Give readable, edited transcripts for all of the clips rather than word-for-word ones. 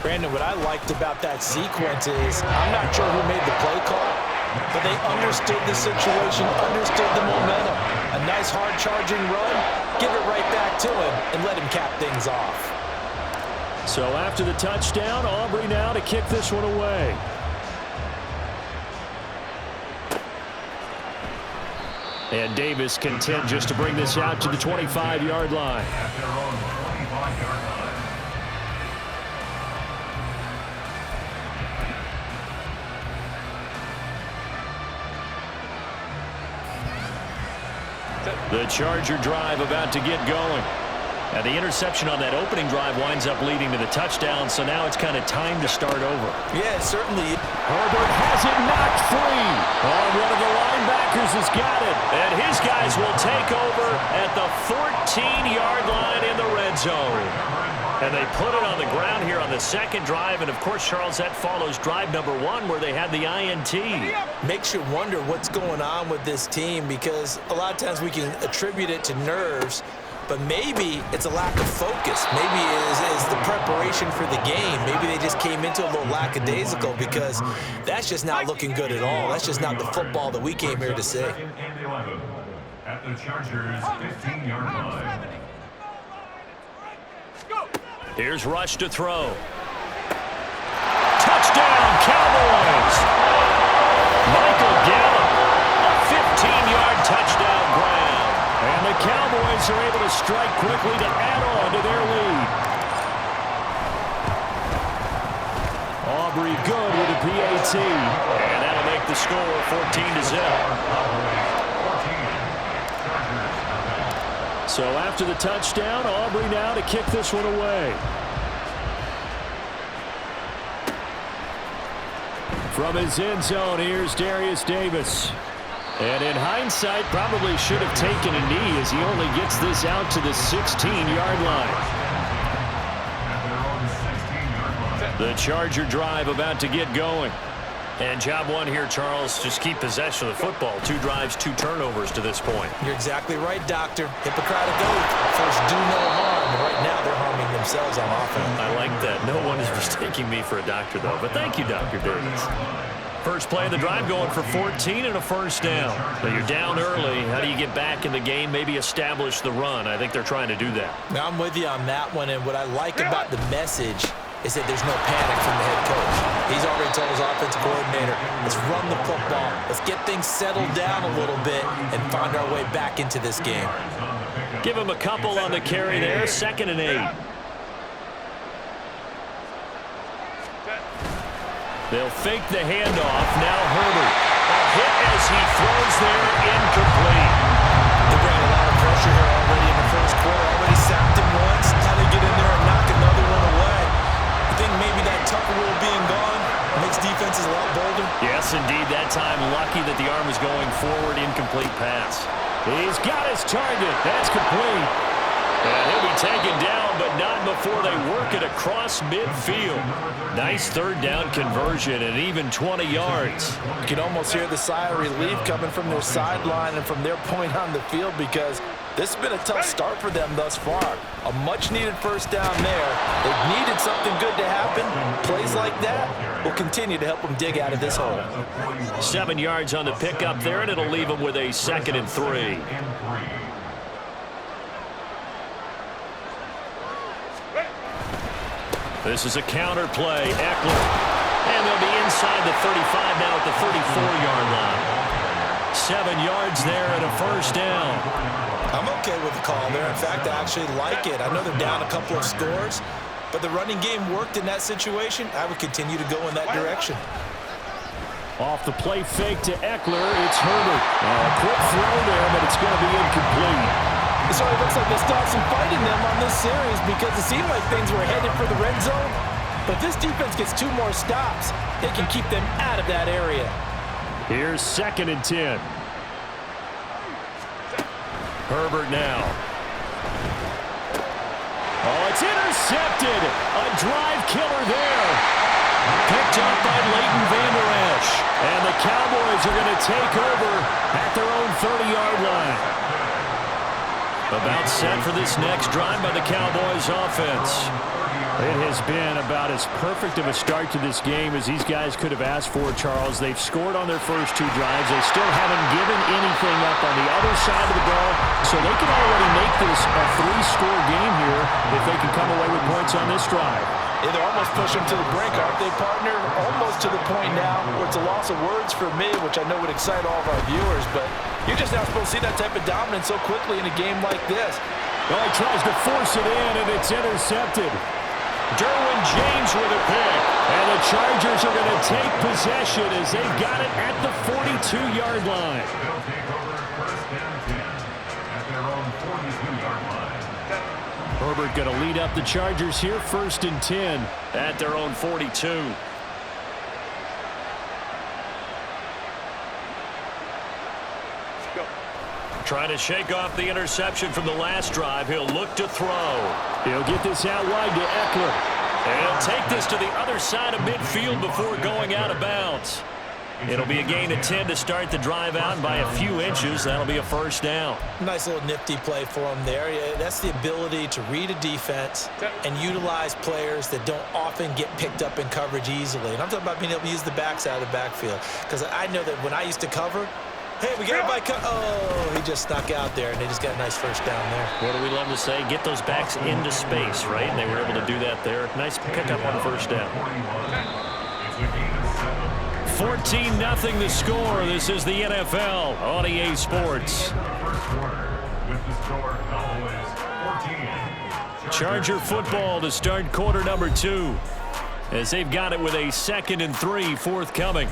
Brandon, what I liked about that sequence is I'm not sure who made the play call, but they understood the situation, understood the momentum. A nice hard charging run, give it right back to him and let him cap things off. So after the touchdown, Aubrey now to kick this one away. And Davis content just to bring this out to the 25-yard line. The Charger drive about to get going. And the interception on that opening drive winds up leading to the touchdown, so now it's kind of time to start over. Yeah, certainly. Herbert has it knocked free. Oh, one of the linebackers has got it. And his guys will take over at the 14-yard line in the red zone. And they put it on the ground here on the second drive. And, of course, Charles, that follows drive number 1 where they had the INT. Makes you wonder what's going on with this team because a lot of times we can attribute it to nerves, but maybe it's a lack of focus. Maybe it is the preparation for the game. Maybe they just came into a little lackadaisical because that's just not looking good at all. That's just not the football that we came here to see. At the Chargers' 15-yard line. Here's Rush to throw. Touchdown, Cowboys! Michael Gallup, a 15-yard touchdown grab. And the Cowboys are able to strike quickly to add on to their lead. Aubrey good with a PAT. And that'll make the score 14-0. So after the touchdown, Aubrey now to kick this one away. From his end zone, here's Darius Davis. And in hindsight, probably should have taken a knee as he only gets this out to the 16-yard line. The Charger drive about to get going. And job one here, Charles, just keep possession of the football. 2 drives, 2 turnovers to this point. You're exactly right, Doctor. Hippocratic oath. First, do no harm. And right now, they're harming themselves on offense. I like that. No one is mistaking me for a doctor, though. But thank you, Dr. Davis. First play of the drive going for 14 and a first down. But you're down early. How do you get back in the game, maybe establish the run? I think they're trying to do that. Now, I'm with you on that one. And what I like about the message is that there's no panic from the head coach. He's already told his offensive coordinator, let's run the football, let's get things settled down a little bit and find our way back into this game. Give him a couple on the carry there, 2nd and 8. They'll fake the handoff. Now Herbert. A hit as he throws there, incomplete. They bring a lot of pressure here already in the first quarter. Already sacked him once. How they get in there and knock another one away. I think maybe that Tucker rule being gone makes defenses a lot bolder. Yes, indeed. That time, lucky that the arm was going forward. Incomplete pass. He's got his target. That's complete. And he'll be taken down, but not before they work it across midfield. Nice third down conversion and even 20 yards. You can almost hear the sigh of relief coming from their sideline and from their point on the field because this has been a tough start for them thus far. A much-needed first down there. They've needed something good to happen. Plays like that will continue to help them dig out of this hole. 7 yards on the pickup there, and it'll leave them with a 2nd and 3. This is a counter play. Eckler. And they'll be inside the 35 now at the 34-yard line. 7 yards there and a first down. I'm okay with the call there. In fact, I actually like it. I know they're down a couple of scores, but the running game worked in that situation. I would continue to go in that direction. Off the play fake to Eckler, it's Herbert. A quick throw there, but it's going to be incomplete. It sort of looks like they still have some fight in them on this series because it seemed like things were headed for the red zone. But this defense gets 2 more stops. They can keep them out of that area. Here's 2nd and 10. Herbert now. Oh, it's intercepted. A drive killer there. Picked up by Leighton Vander Esch. And the Cowboys are going to take over at their own 30-yard line. About set for this next drive by the Cowboys offense. It has been about as perfect of a start to this game as these guys could have asked for, Charles. They've scored on their first 2 drives. They still haven't given anything up on the other side of the ball, so they can already make this a 3-score game here if they can come away with points on this drive. Yeah, they're almost pushing to the brink, aren't they, partner? Almost to the point now where it's a loss of words for me, which I know would excite all of our viewers, but you're just not supposed to see that type of dominance so quickly in a game like this. Well, he tries to force it in, and it's intercepted. Derwin James with a pick. And the Chargers are going to take possession as they've got it at the 42-yard line. They'll take over first and 10 at their own 42-yard line. Herbert going to lead up the Chargers here, first and 10. At their own 42. Trying to shake off the interception from the last drive. He'll look to throw. He'll get this out wide to Eckler. And he'll take this to the other side of midfield before going out of bounds. It'll be a gain of 10 to start the drive out, and by a few inches, that'll be a first down. Nice little nifty play for him there. Yeah, that's the ability to read a defense and utilize players that don't often get picked up in coverage easily. And I'm talking about being able to use the backside of the backfield. Because I know that when I used to cover, hey, we got a bike. Oh, he just snuck out there, and they just got a nice first down there. What do we love to say? Get those backs into space, right? And they were able to do that there. Nice pickup on first down. 14-0 the score. This is the NFL on EA Sports. Charger football to start quarter number 2 as they've got it with a 2nd and 3 forthcoming.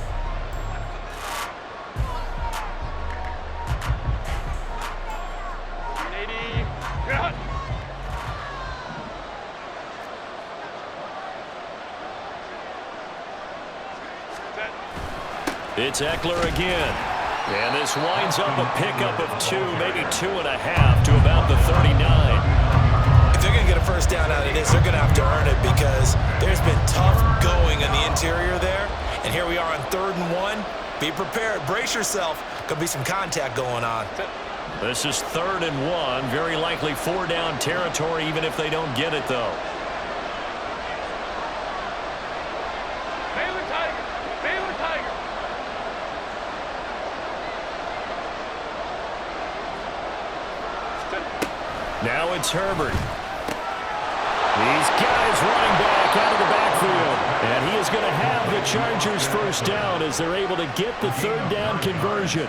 It's Eckler again. And this winds up a pickup of 2, maybe 2.5 to about the 39. If they're going to get a first down out of this, they're going to have to earn it because there's been tough going in the interior there. And here we are on 3rd and 1. Be prepared. Brace yourself. Could be some contact going on. This is 3rd and 1. Very likely 4-down territory, even if they don't get it, though. Now it's Herbert. These guys running back out of the backfield. And he is going to have the Chargers first down as they're able to get the 3rd down conversion.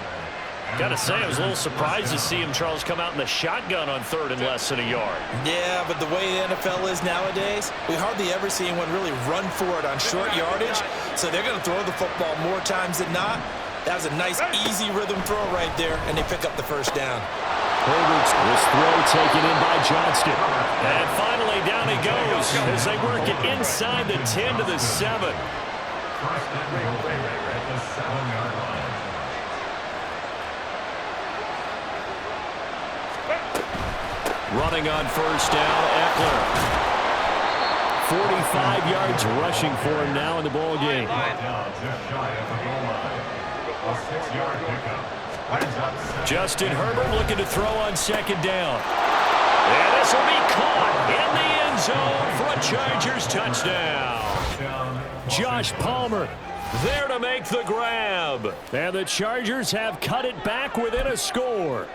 Got to say, I was a little surprised to see him, Charles, come out in the shotgun on 3rd and less than a yard. Yeah, but the way the NFL is nowadays, we hardly ever see anyone really run for it on short yardage. So they're going to throw the football more times than not. That was a nice, easy rhythm throw right there, and they pick up the first down. Herbert's this throw taken in by Johnston. And finally, down he goes as they work it inside the 10 to the 7. Running on first down, Eckler. 45 yards rushing for him now in the ball game. Justin Herbert looking to throw on 2nd down. And this will be caught in the end zone for a Chargers touchdown. Josh Palmer there to make the grab. And the Chargers have cut it back within a score.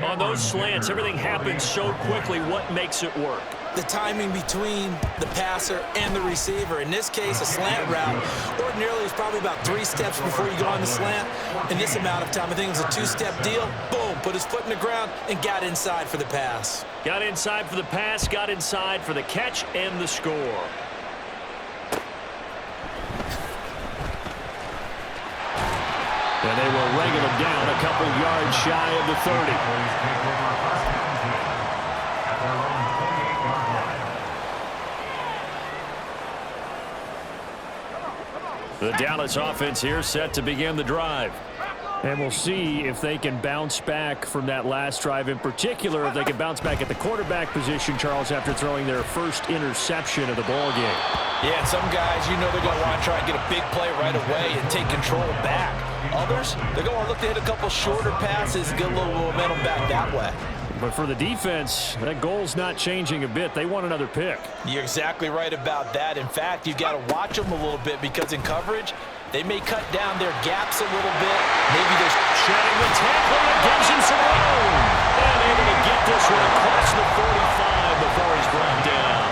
On those slants, everything happens so quickly. What makes it work? The timing between the passer and the receiver. In this case, a slant route ordinarily is probably about 3 steps before you go on the slant. In this amount of time, I think it was a 2-step deal. Boom, put his foot in the ground and got inside for the pass. Got inside for the pass, got inside for the catch and the score. And they will wrangle him down a couple yards shy of the 30. The Dallas offense here set to begin the drive. And we'll see if they can bounce back from that last drive, in particular if they can bounce back at the quarterback position, Charles, after throwing their first interception of the ball game. Yeah, and some guys, you know they're going to want to try and get a big play right away and take control back. Others, they're going to look to hit a couple shorter passes and get a little momentum back that way. But for the defense, that goal's not changing a bit. They want another pick. You're exactly right about that. In fact, you've got to watch them a little bit because in coverage, they may cut down their gaps a little bit. Maybe there's shedding the tackle and gives him some room. And able to get this one across the 45 before he's brought down.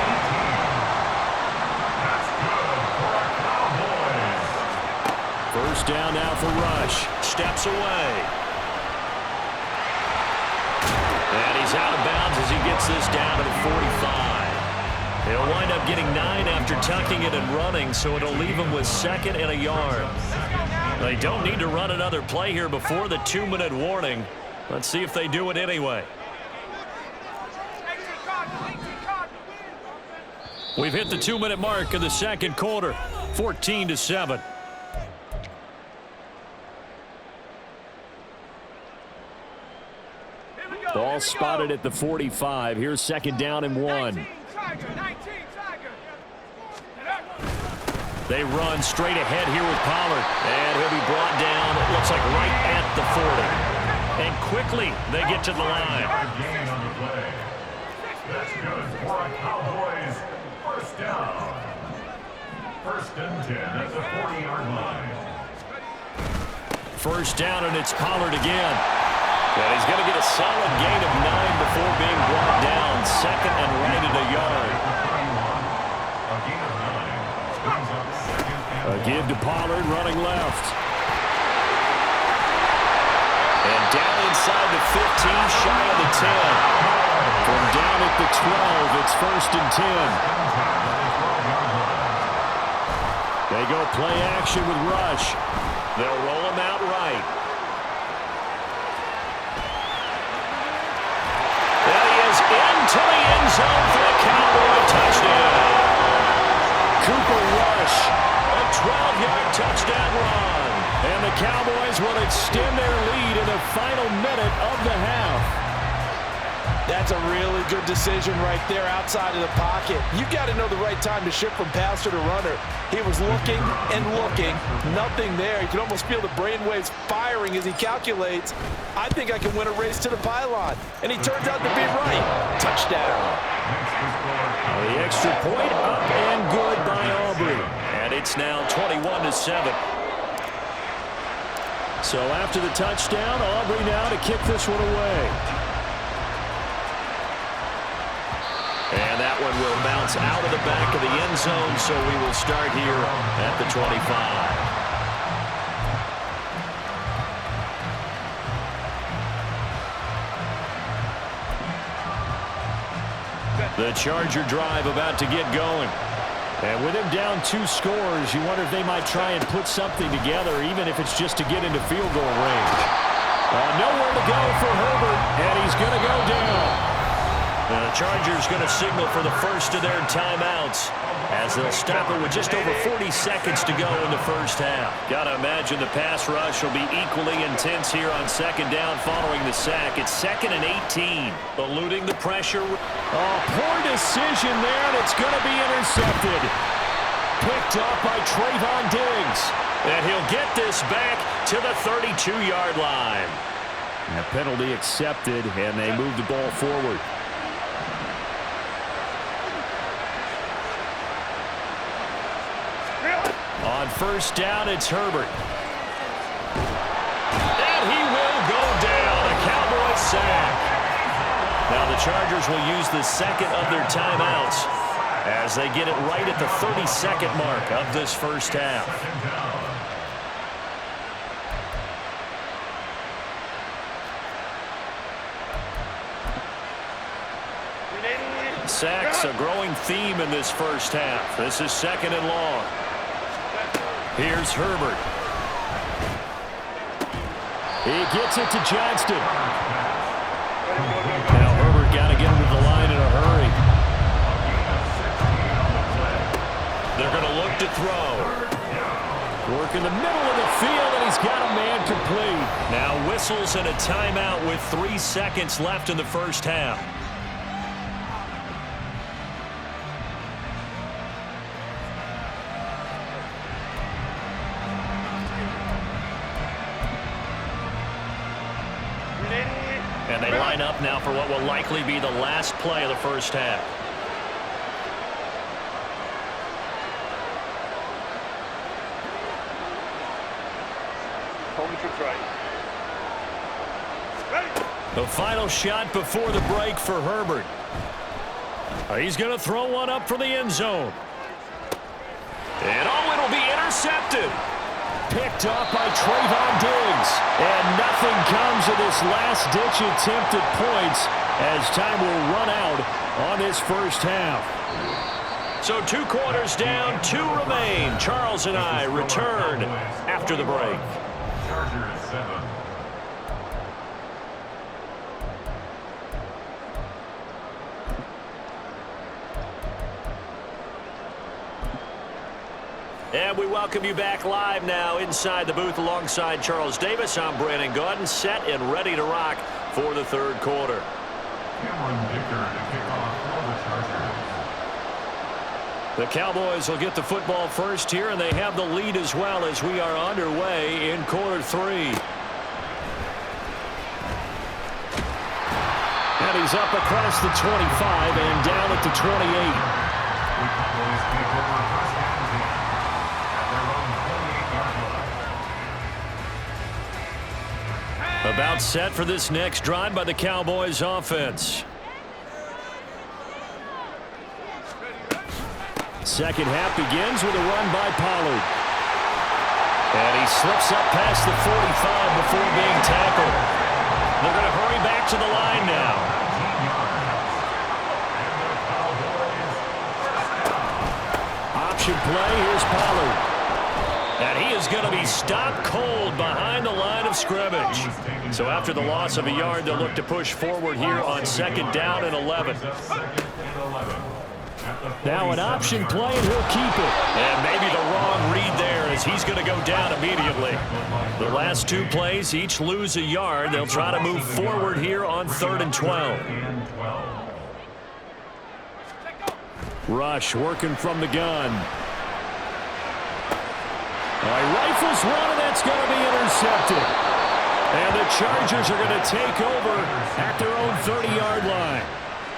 First down now for Rush. Steps away. And he's out of bounds as he gets this down to the 45. He'll wind up getting 9 after tucking it and running, so it'll leave him with 2nd and a yard. They don't need to run another play here before the 2-minute warning. Let's see if they do it anyway. We've hit the 2-minute mark of the second quarter, 14-7. Ball spotted at the 45. Here's 2nd down and 1. They run straight ahead here with Pollard. And he'll be brought down, it looks like right at the 40. And quickly they get to the line. That's good for a Cowboys first down. 1st and 10 at the 40-yard line. First down, and it's Pollard again. And he's going to get a solid gain of 9 before being brought down. 2nd and right at a yard. A give to Pollard running left. And down inside the 15, shy of the 10. From down at the 12, it's 1st and 10. They go play action with Rush. They'll roll him out right. Into the end zone for a Cowboy touchdown. Cooper Rush. A 12-yard touchdown run. And the Cowboys will extend their lead in the final minute of the half. That's a really good decision right there outside of the pocket. You've got to know the right time to shift from passer to runner. He was looking and looking, nothing there. You can almost feel the brainwaves firing as he calculates, I think I can win a race to the pylon. And he turns out to be right. Touchdown. The extra point up and good by Aubrey. And it's now 21-7. So after the touchdown, Aubrey now to kick this one away. And that one will bounce out of the back of the end zone, so we will start here at the 25. The Charger drive about to get going. And with him down 2 scores, you wonder if they might try and put something together, even if it's just to get into field goal range. Nowhere to go for Herbert, and he's going to go down. The Chargers going to signal for the first of their timeouts as they'll stop it with just over 40 seconds to go in the first half. Got to imagine the pass rush will be equally intense here on 2nd down following the sack. It's 2nd and 18. Eluding the pressure. Oh, poor decision there, and it's going to be intercepted. Picked up by Trayvon Diggs. And he'll get this back to the 32-yard line. And a penalty accepted, and they move the ball forward. On first down, it's Herbert. And he will go down. A Cowboy sack. Now the Chargers will use the 2nd of their timeouts as they get it right at the 32nd mark of this first half. Sacks a growing theme in this first half. This is 2nd and long. Here's Herbert. He gets it to Johnston. Now Herbert got to get him to the line in a hurry. They're going to look to throw. Work in the middle of the field, and he's got a man complete. Now whistles and a timeout with 3 seconds left in the first half. And they line up now for what will likely be the last play of the first half. The final shot before the break for Herbert. He's going to throw one up for the end zone. And it'll be intercepted. Picked off by Trayvon Diggs. And nothing comes of this last-ditch attempt at points as time will run out on this first half. So 2 quarters down, 2 remain. Charles and I return after the break. Chargers 7. And we welcome you back live now inside the booth alongside Charles Davis. I'm Brandon Gaudin, set and ready to rock for the third quarter. Cameron Dicker to kick off for the Chargers. The Cowboys will get the football first here, and they have the lead as well as we are underway in quarter 3. And he's up across the 25 and down at the 28. The Cowboys take over first and 10 at their own 28-yard line. About set for this next drive by the Cowboys offense. Second half begins with a run by Pollard. And he slips up past the 45 before being tackled. They're going to hurry back to the line now. Option play, here's Pollard. And he is going to be stopped cold behind the line of scrimmage. So after the loss of a yard, they'll look to push forward here on second down and 11. Now an option play, and he'll keep it. And maybe the wrong read there as he's going to go down immediately. The last 2 plays, each lose a yard. They'll try to move forward here on 3rd and 12. Rush working from the gun. Rifles one, and that's going to be intercepted. And the Chargers are going to take over at their own 30-yard line.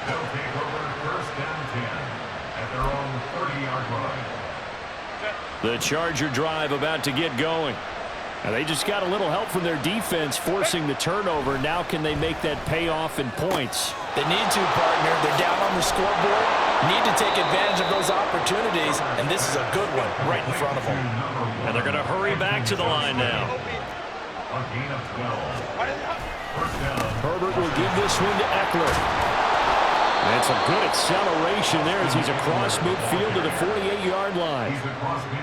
They'll take over first and 10 at their own 30-yard line. The Charger drive about to get going. And they just got a little help from their defense forcing the turnover. Now can they make that pay off in points? They need to, partner. They're down on the scoreboard. Need to take advantage of those opportunities, and this is a good one right in front of them. And they're going to hurry back to the line now. A gain of 12. First down. Herbert will give this one to Eckler. And some good acceleration there as he's across midfield to the 48-yard line.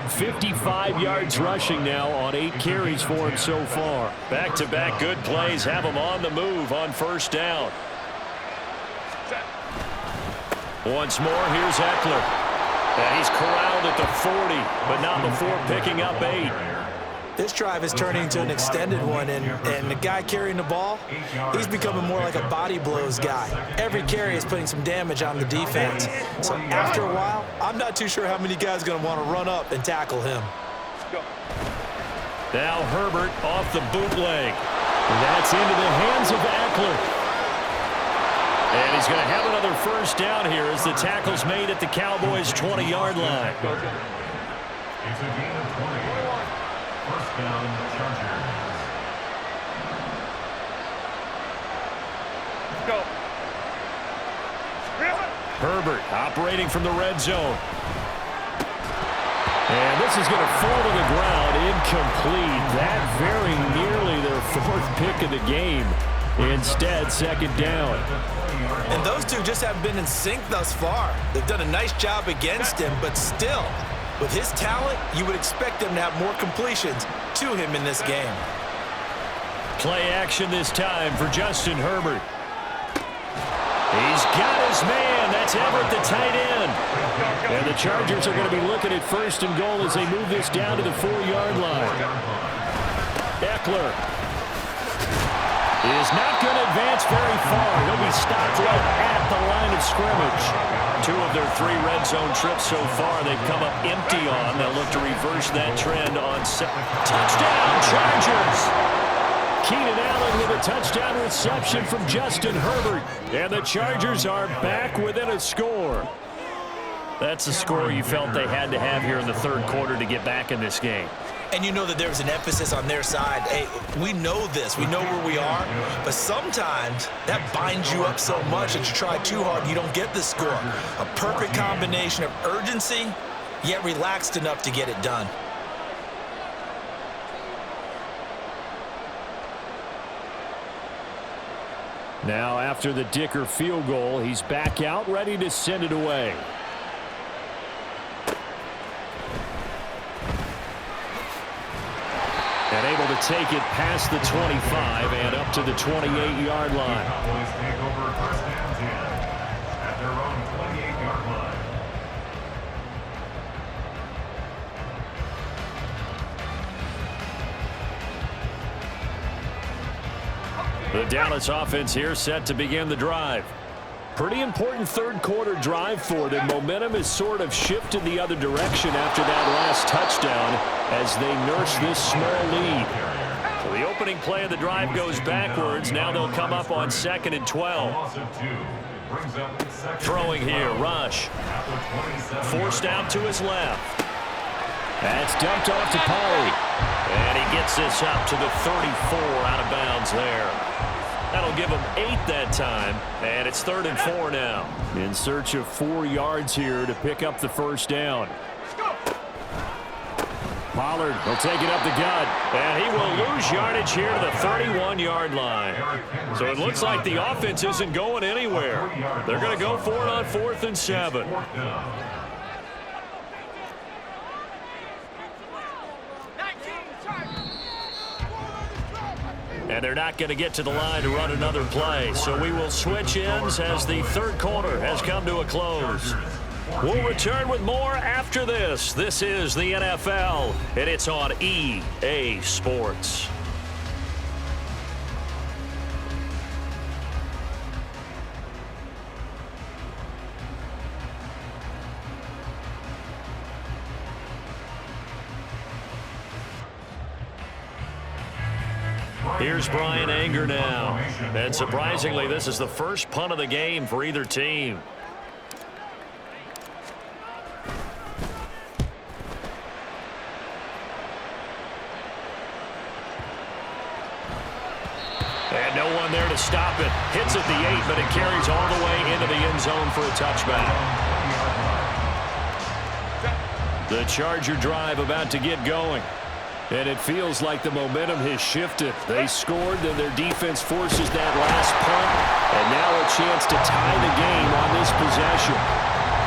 55 yards rushing now on 8 carries for him so far. Back-to-back good plays have him on the move on first down. Once more, here's Eckler. And he's corralled at the 40, but not before picking up 8. This drive is turning into an extended one, and the guy carrying the ball, he's becoming more like a body blows guy. Every carry is putting some damage on the defense. So after a while, I'm not too sure how many guys are going to want to run up and tackle him. Now Herbert off the bootleg. And that's into the hands of Eckler. And he's going to have another first down here as the tackle's made at the Cowboys' 20-yard line. It's a gain of 20. First down, Chargers. Go. Herbert operating from the red zone. And this is going to fall to the ground incomplete. That very nearly their 4th pick of the game. Instead, second down. And those two just haven't been in sync thus far. They've done a nice job against him, but still, with his talent, you would expect them to have more completions to him in this game. Play action this time for Justin Herbert. He's got his man. That's Everett, the tight end. And the Chargers are going to be looking at first and goal as they move this down to the 4-yard line. Eckler is not going to advance very far. He'll be stopped right at the line of scrimmage. 2 of their 3 red zone trips so far they've come up empty on. They'll look to reverse that trend on touchdown Chargers. Keenan Allen with a touchdown reception from Justin Herbert. And the Chargers are back within a score. That's a score you felt they had to have here in the third quarter to get back in this game. And you know that there was an emphasis on their side. Hey, we know this. We know where we are. But sometimes that binds you up so much that you try too hard, you don't get the score. A perfect combination of urgency, yet relaxed enough to get it done. Now, after the Dicker field goal, he's back out, ready to send it away. And able to take it past the 25 and up to the 28-yard line. Cowboys take over first and 10 at their own 28-yard line. The Dallas offense here set to begin the drive. Pretty important third quarter drive for them. Momentum has sort of shifted the other direction after that last touchdown as they nurse this small lead. So the opening play of the drive goes backwards. Now they'll come up on 2nd and 12. Throwing here, Rush. Forced out to his left. That's dumped off to Pollard. And he gets this up to the 34 out of bounds there. That'll give him 8 that time, and it's 3rd and 4 now. In search of 4 yards here to pick up the first down. Pollard will take it up the gut. And he will lose yardage here to the 31-yard line. So it looks like the offense isn't going anywhere. They're going to go for it on 4th and 7. And they're not going to get to the line to run another play. So we will switch ends as the third quarter has come to a close. We'll return with more after this. This is the NFL, and it's on EA Sports. Here's Brian Anger now. And surprisingly, this is the first punt of the game for either team. And no one there to stop it. Hits at the 8, but it carries all the way into the end zone for a touchback. The Charger drive about to get going. And it feels like the momentum has shifted. They scored, then their defense forces that last punt. And now a chance to tie the game on this possession.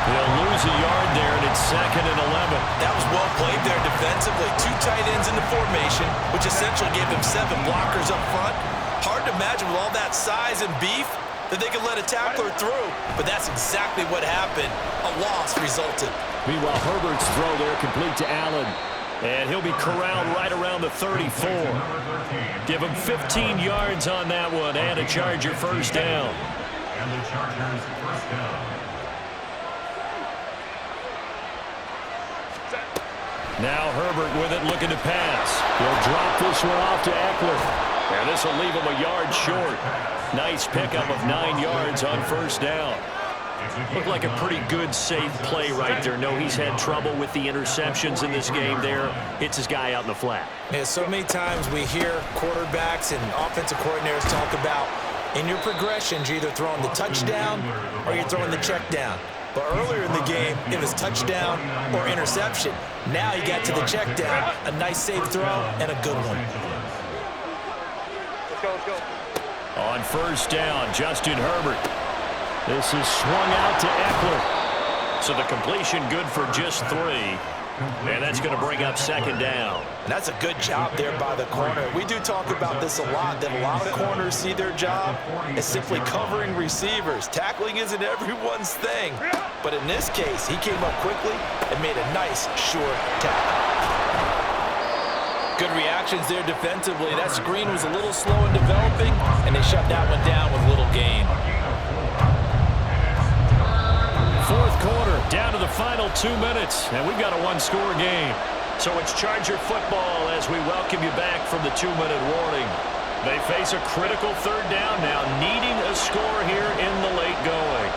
They'll lose a yard there, and it's 2nd and 11. That was well played there defensively. 2 tight ends in the formation, which essentially gave them 7 blockers up front. Hard to imagine with all that size and beef that they could let a tackler through. But that's exactly what happened. A loss resulted. Meanwhile, Herbert's throw there complete to Allen. And he'll be corralled right around the 34. Give him 15 yards on that one and a Charger first down. And the Chargers first down. Now Herbert with it, looking to pass. He'll drop this one off to Eckler. And this will leave him a yard short. Nice pickup of 9 yards on first down. Looked like a pretty good, safe play right there. No, he's had trouble with the interceptions in this game there. Hits his guy out in the flat. Yeah, so many times we hear quarterbacks and offensive coordinators talk about in your progressions, you're either throwing the touchdown or you're throwing the check down. But earlier in the game, it was touchdown or interception. Now he got to the check down, a nice safe throw, and a good one. Let's go. On first down, Justin Herbert. This is swung out to Eckler. So the completion good for just 3. And that's going to bring up 2nd down. And that's a good job there by the corner. We do talk about this a lot, that a lot of corners see their job as simply covering receivers. Tackling isn't everyone's thing. But in this case, he came up quickly and made a nice, short tackle. Good reactions there defensively. That screen was a little slow in developing, and they shut that one down with little gain. Fourth quarter, down to the final 2 minutes, and we've got a one-score game. So it's Charger football as we welcome you back from the 2-minute warning. They face a critical third down now, needing a score here in the late going.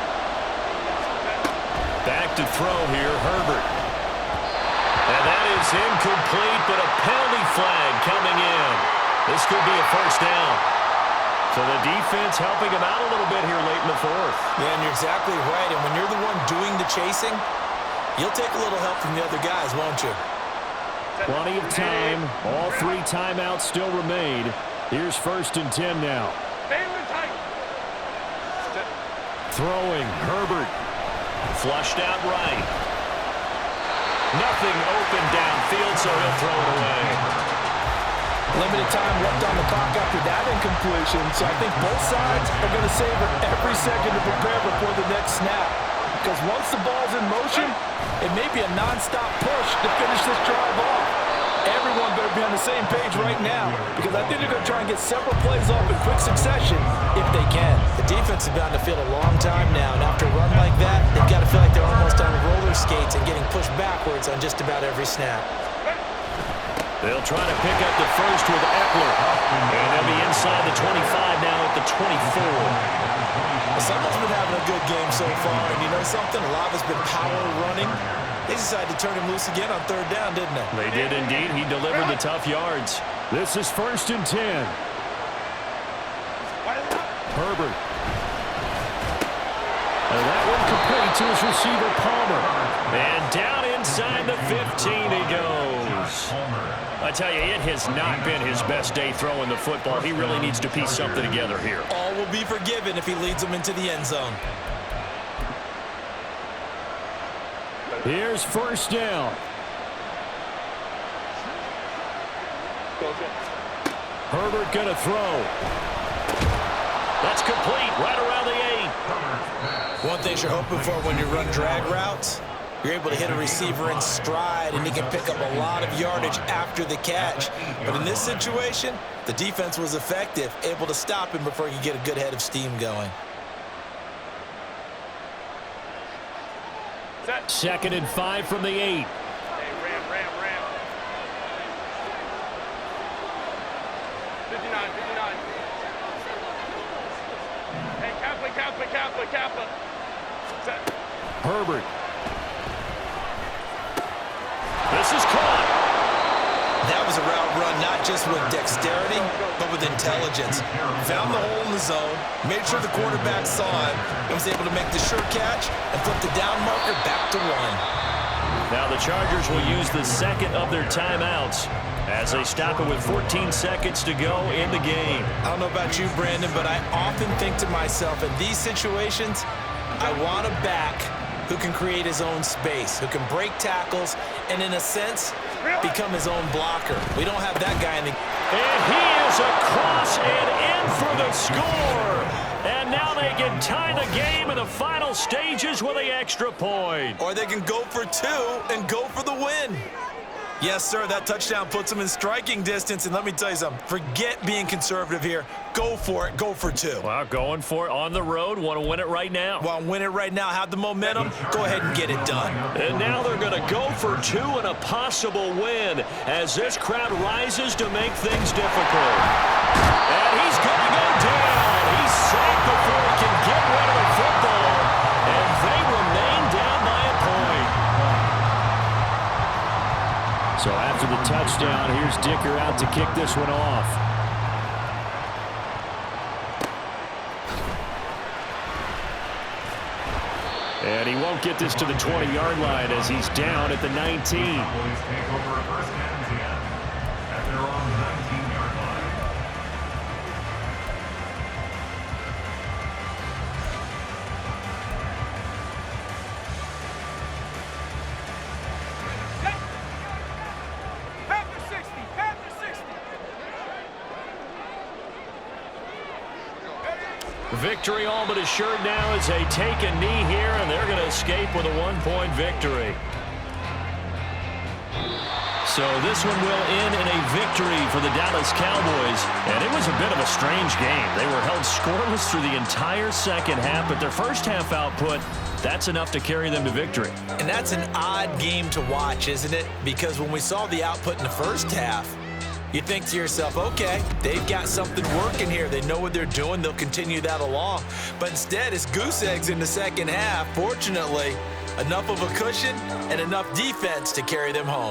Back to throw here, Herbert. And that is incomplete, but a penalty flag coming in. This could be a first down. So the defense helping him out a little bit here late in the fourth. Yeah, and you're exactly right. And when you're the one doing the chasing, you'll take a little help from the other guys, won't you? Plenty of time. All 3 timeouts still remain. Here's 1st and 10 now. Throwing, Herbert. Flushed out right. Nothing open downfield, so he'll throw it away. Limited time left on the clock after that incompletion, so I think both sides are going to savor every second to prepare before the next snap. Because once the ball's in motion, it may be a non-stop push to finish this drive off. Everyone better be on the same page right now, because I think they're going to try and get several plays off in quick succession if they can. The defense has been on the field a long time now, and after a run like that, they've got to feel like they're almost on roller skates and getting pushed backwards on just about every snap. They'll try to pick up the first with Eckler. And they'll be inside the 25 now at the 24. Well, someone's been having a good game so far, and you know something? A lot has been power running. They decided to turn him loose again on 3rd down, didn't they? They did indeed. He delivered the tough yards. This is 1st and 10. Herbert. And that one complete to his receiver, Palmer. And down inside the 15 he goes. I tell you, it has not been his best day throwing the football. He really needs to piece something together here. All will be forgiven if he leads them into the end zone. Here's 1st down. Herbert gonna throw. That's complete, right around the 8. One thing you're hoping for when you run drag routes, you're able to hit a receiver in stride, and he can pick up a lot of yardage after the catch. But in this situation, the defense was effective, able to stop him before he could get a good head of steam going. 2nd and 5 from the 8. Hey, ram. 59. Hey, Kappa. Herbert. This is caught. That was a route run not just with dexterity, but with intelligence. Found the hole in the zone, made sure the quarterback saw him, and was able to make the sure catch and flip the down marker back to 1. Now the Chargers will use the 2nd of their timeouts as they stop it with 14 seconds to go in the game. I don't know about you, Brandon, but I often think to myself, in these situations, I want a back who can create his own space, who can break tackles, and in a sense, become his own blocker. We don't have that guy in the... And he is across and in for the score. And now they can tie the game in the final stages with the extra point. Or they can go for 2 and go for the win. Yes, sir, that touchdown puts them in striking distance. And let me tell you something, forget being conservative here. Go for it. Go for 2. Well, going for it on the road. Want to win it right now. Want to win it right now. Have the momentum. Go ahead and get it done. And now they're going to go for 2 and a possible win as this crowd rises to make things difficult. And he's going to go down. He's sacked before he can get rid of the football. And they remain down by a point. So after the touchdown, here's Dicker out to kick this one off. And he won't get this to the 20-yard line as he's down at the 19. Cowboys take over 1st and 10 at their own 19-yard line. Victory all but assured now as they take a knee here, and they're going to escape with a 1-point victory. So this one will end in a victory for the Dallas Cowboys. And it was a bit of a strange game. They were held scoreless through the entire second half, but their first half output, that's enough to carry them to victory. And that's an odd game to watch, isn't it? Because when we saw the output in the first half, You think to yourself, okay, they've got something working here. They know what they're doing. They'll continue that along. But instead, it's goose eggs in the second half. Fortunately, enough of a cushion and enough defense to carry them home.